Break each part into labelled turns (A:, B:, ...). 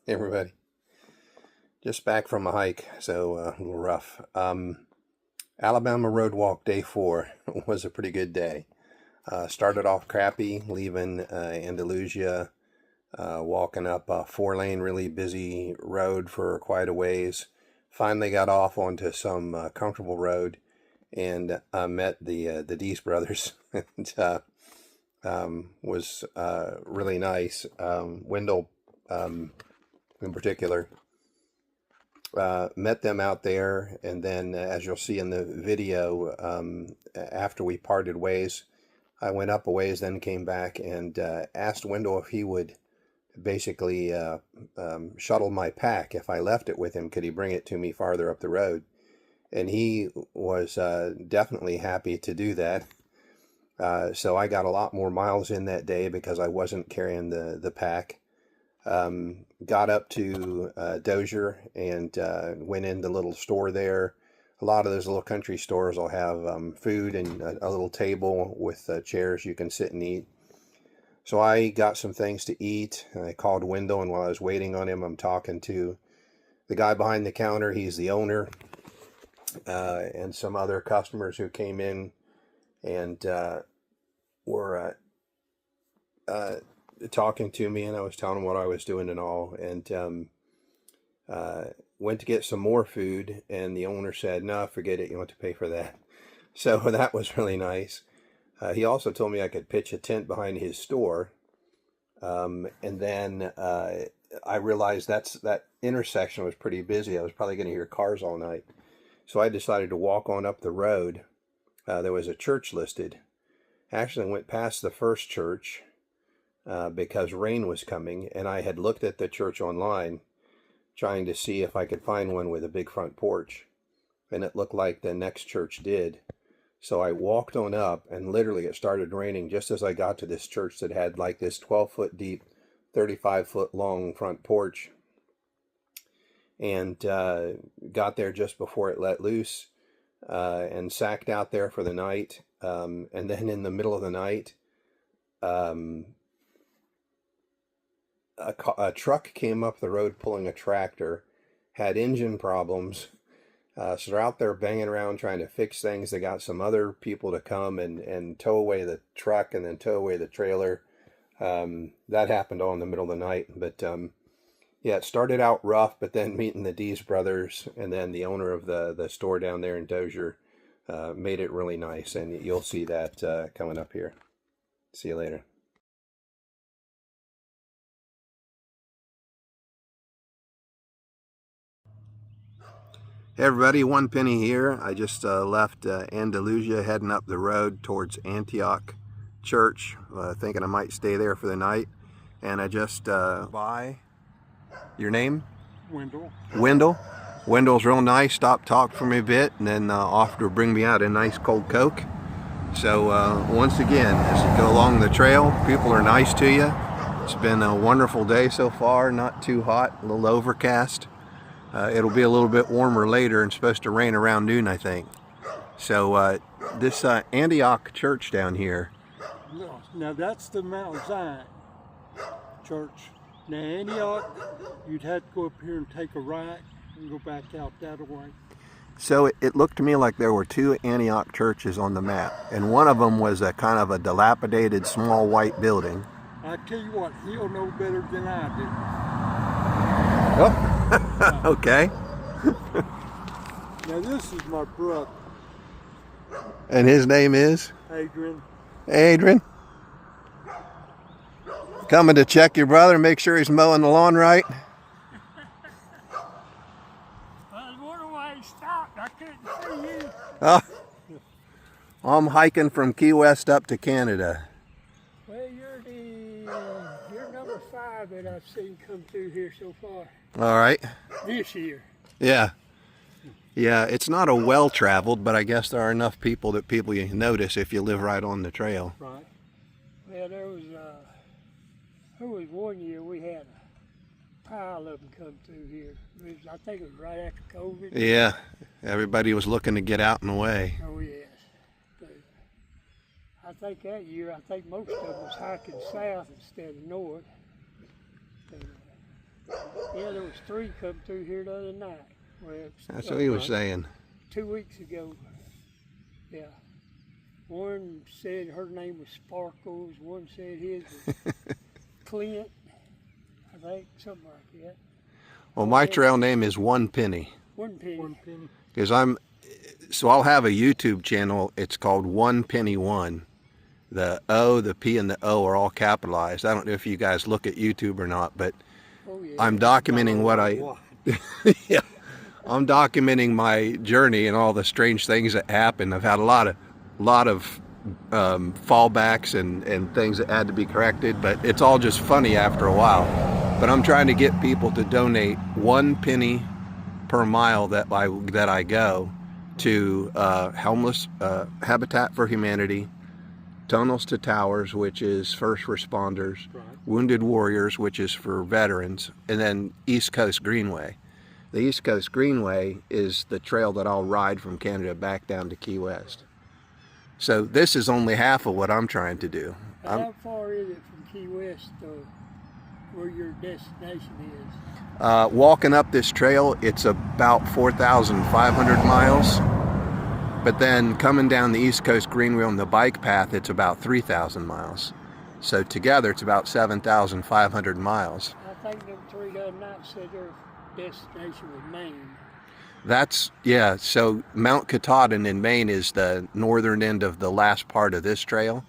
A: Hey everybody, just back from a hike, so a little rough. Alabama Road Walk Day 4 was a pretty good day. Started off crappy, leaving Andalusia, walking up a 4-lane, really busy road for quite a ways. Finally got off onto some comfortable road and met the Dees brothers. and was really nice. Wendell, in particular, met them out there, and then as you'll see in the video, after we parted ways, I went up a ways, then came back and asked Wendell if he would basically shuttle my pack. If I left it with him, could he bring it to me farther up the road? And he was definitely happy to do that. So I got a lot more miles in that day because I wasn't carrying the pack. Got up to Dozier and went in the little store there. A lot of those little country stores will have food and a little table with chairs you can sit and eat. So I got some things to eat. I called Wendell, and while I was waiting on him, I'm talking to the guy behind the counter. He's the owner, and some other customers who came in and were talking to me, and I was telling them what I was doing and all, and went to get some more food, and the owner said, "No, forget it, you want to pay for that." So that was really nice. He also told me I could pitch a tent behind his store, and then I realized that intersection was pretty busy. I was probably going to hear cars all night, so I decided to walk on up the road. There was a church listed. Actually went past the first church because rain was coming, and I had looked at the church online trying to see if I could find one with a big front porch, and it looked like the next church did. So I walked on up, and literally it started raining just as I got to this church that had like this 12-foot deep, 35-foot long front porch, and got there just before it let loose, and sacked out there for the night. And then in the middle of the night, a truck came up the road pulling a tractor, had engine problems. So they're out there banging around trying to fix things. They got some other people to come and tow away the truck and then tow away the trailer. That happened all in the middle of the night. But yeah, it started out rough, but then meeting the Dees brothers and then the owner of the store down there in Dozier made it really nice. And you'll see that coming up here. See you later. Hey everybody, One Penny here. I just left Andalusia, heading up the road towards Antioch Church, thinking I might stay there for the night. And I just by your name?
B: Wendell.
A: Wendell. Wendell's real nice. Stopped, talked for me a bit, and then offered to bring me out a nice cold Coke. So once again, as you go along the trail, people are nice to you. It's been a wonderful day so far. Not too hot, a little overcast. It'll be a little bit warmer later and supposed to rain around noon, I think. So this Antioch Church down here.
B: No, now that's the Mount Zion Church. Now Antioch, you'd have to go up here and take a right and go back out that way.
A: So it looked to me like there were two Antioch churches on the map, and one of them was a kind of a dilapidated small white building.
B: I tell you what, he'll know better than I do.
A: Oh. Okay.
B: Now this is my brother.
A: And his name is?
B: Adrian.
A: Adrian. Coming to check your brother and make sure he's mowing the lawn right?
B: I was wondering why he stopped. I couldn't see you.
A: Oh, I'm hiking from Key West up to Canada.
B: Well, you're number 5 that I've seen come through here so far.
A: All right.
B: This year.
A: Yeah. Yeah, it's not a well-traveled, but I guess there are enough people that people you notice if you live right on the trail.
B: Right. Yeah, there was one year we had a pile of them come through here. I think it was right after COVID.
A: Yeah, everybody was looking to get out and away.
B: Oh, yes. But I think that year, most of them was hiking south instead of north. Yeah, there was 3 come through here the other night. Well,
A: That's what he was saying.
B: 2 weeks ago. Yeah. One said her name was Sparkles. One said his was Clint. I think something like that.
A: Well, my trail name is One Penny.
B: One penny. 1 penny.
A: Because I'll have a YouTube channel. It's called One Penny One. The O, the P, and the O are all capitalized. I don't know if you guys look at YouTube or not, but
B: Oh, yeah.
A: I'm documenting what yeah, I'm documenting my journey and all the strange things that happen. I've had a lot of fallbacks and things that had to be corrected, but it's all just funny after a while. But I'm trying to get people to donate 1 penny per mile that I go to Homeless Habitat for Humanity, Tunnels to Towers, which is first responders, right. Wounded Warriors, which is for veterans, and then East Coast Greenway. The East Coast Greenway is the trail that I'll ride from Canada back down to Key West. So this is only half of what I'm trying to do.
B: How far is it from Key West to where your destination is?
A: Walking up this trail, it's about 4,500 miles. But then coming down the East Coast Greenway on the bike path, it's about 3,000 miles. So together, it's about 7,500 miles.
B: I think them 3 the other night said their destination was Maine.
A: That's, yeah, so Mount Katahdin in Maine is the northern end of the last part of this trail.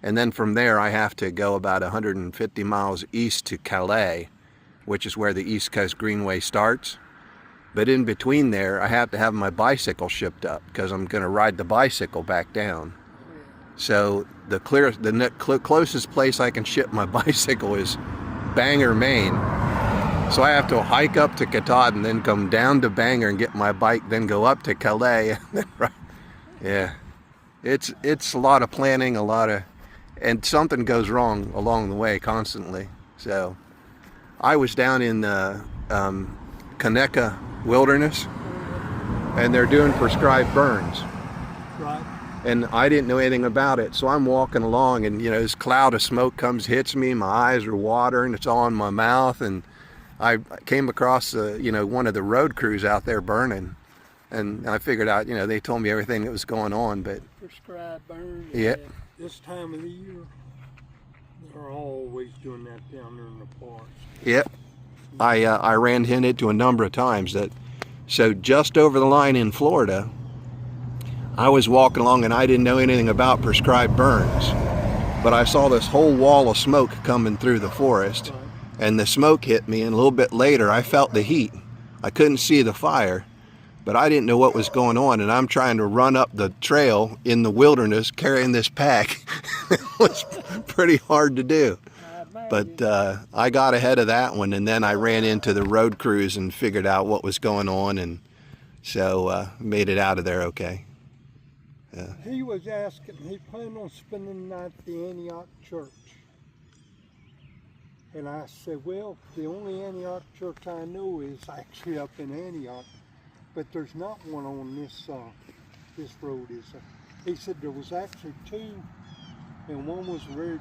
A: And then from there, I have to go about 150 miles east to Calais, which is where the East Coast Greenway starts. But in between there, I have to have my bicycle shipped up because I'm going to ride the bicycle back down. So the closest place I can ship my bicycle is Bangor, Maine. So I have to hike up to Katahdin, then come down to Bangor and get my bike, then go up to Calais. Yeah, it's a lot of planning, and something goes wrong along the way constantly. So I was down in Conecuh Wilderness, and they're doing prescribed burns.
B: Right.
A: And I didn't know anything about it, so I'm walking along, and this cloud of smoke hits me, my eyes are watering, it's all in my mouth, and I came across one of the road crews out there burning, and I figured out, they told me everything that was going on, but
B: prescribed burn.
A: Yeah.
B: This time of the year, they're always doing that down there in the forest.
A: Yep. I ran into a number of times so just over the line in Florida, I was walking along and I didn't know anything about prescribed burns, but I saw this whole wall of smoke coming through the forest, and the smoke hit me, and a little bit later I felt the heat. I couldn't see the fire, but I didn't know what was going on, and I'm trying to run up the trail in the wilderness carrying this pack. It was pretty hard to do. But I got ahead of that one, and then I ran into the road crews and figured out what was going on, and so made it out of there okay. Yeah.
B: He was asking, he planned on spending the night at the Antioch church. And I said, well, the only Antioch church I know is actually up in Antioch, but there's not one on this road. He said there was actually 2, and one was very.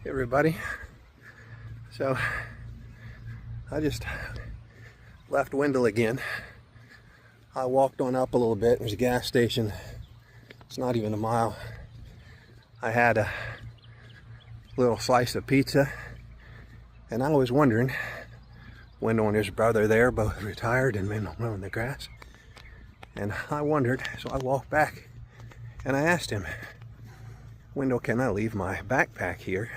A: Hey everybody, so I just left Wendell again. I walked on up a little bit. There's a gas station. It's not even a mile. I had a little slice of pizza, and I was wondering, Wendell and his brother there, both retired and been mowing the grass, and I wondered, so I walked back and I asked him, Wendell, can I leave my backpack here?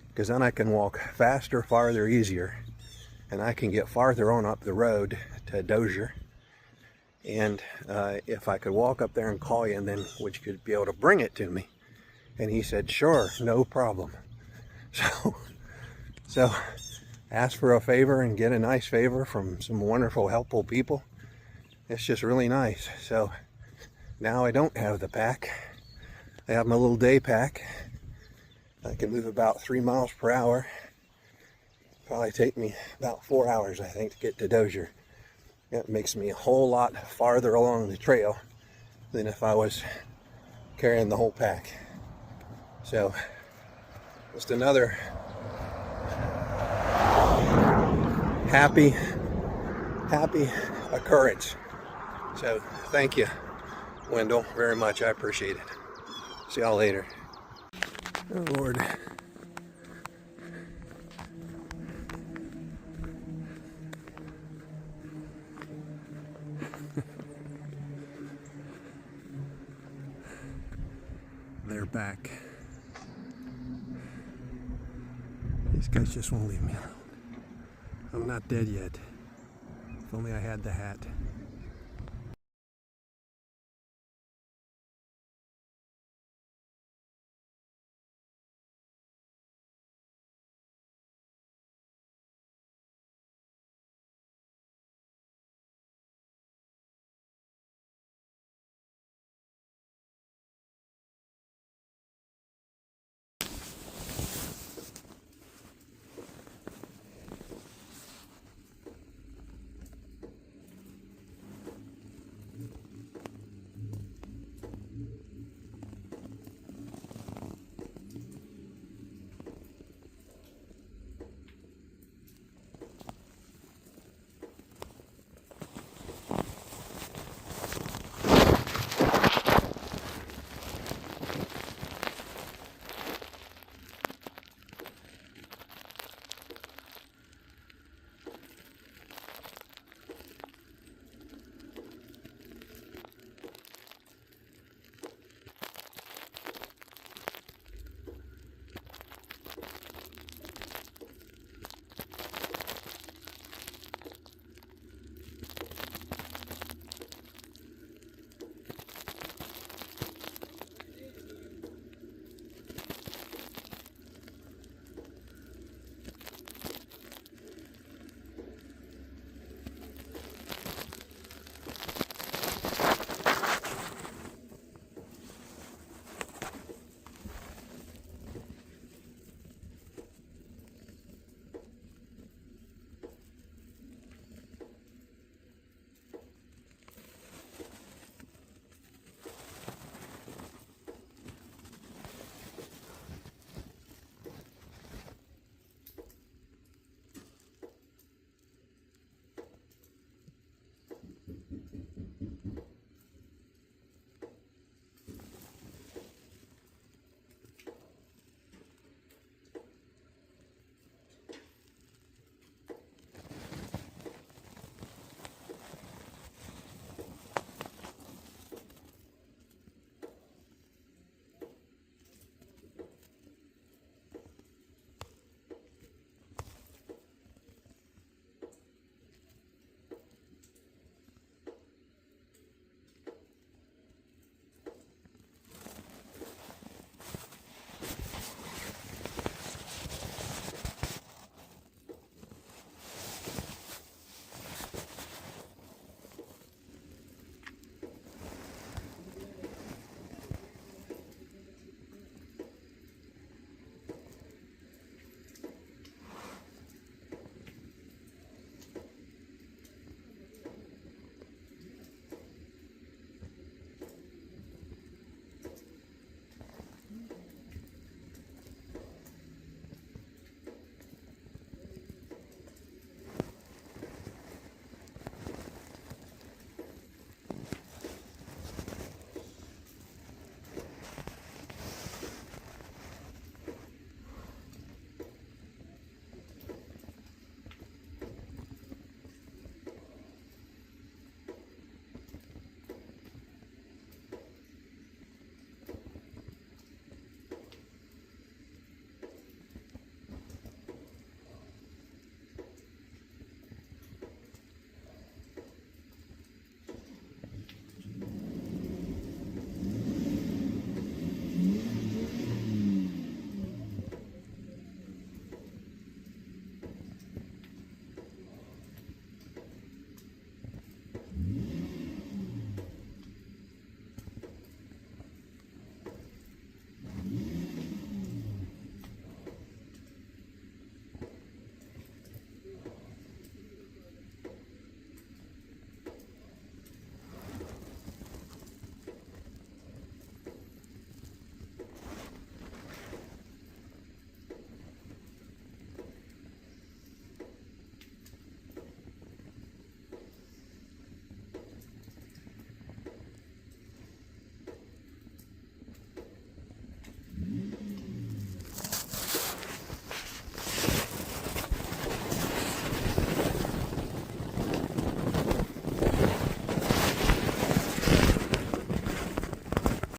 A: Because then I can walk faster, farther, easier, and I can get farther on up the road to Dozier. And if I could walk up there and call you, and then would you be able to bring it to me? And he said, sure, no problem. So ask for a favor and get a nice favor from some wonderful, helpful people. It's just really nice. So now I don't have the pack. I have my little day pack. I can move about 3 miles per hour. Probably take me about 4 hours, I think, to get to Dozier. It makes me a whole lot farther along the trail than if I was carrying the whole pack. So just another happy occurrence. So thank you, Wendell, very much. I appreciate it. See y'all later. Oh Lord. They're back. These guys just won't leave me alone. I'm not dead yet. If only I had the hat.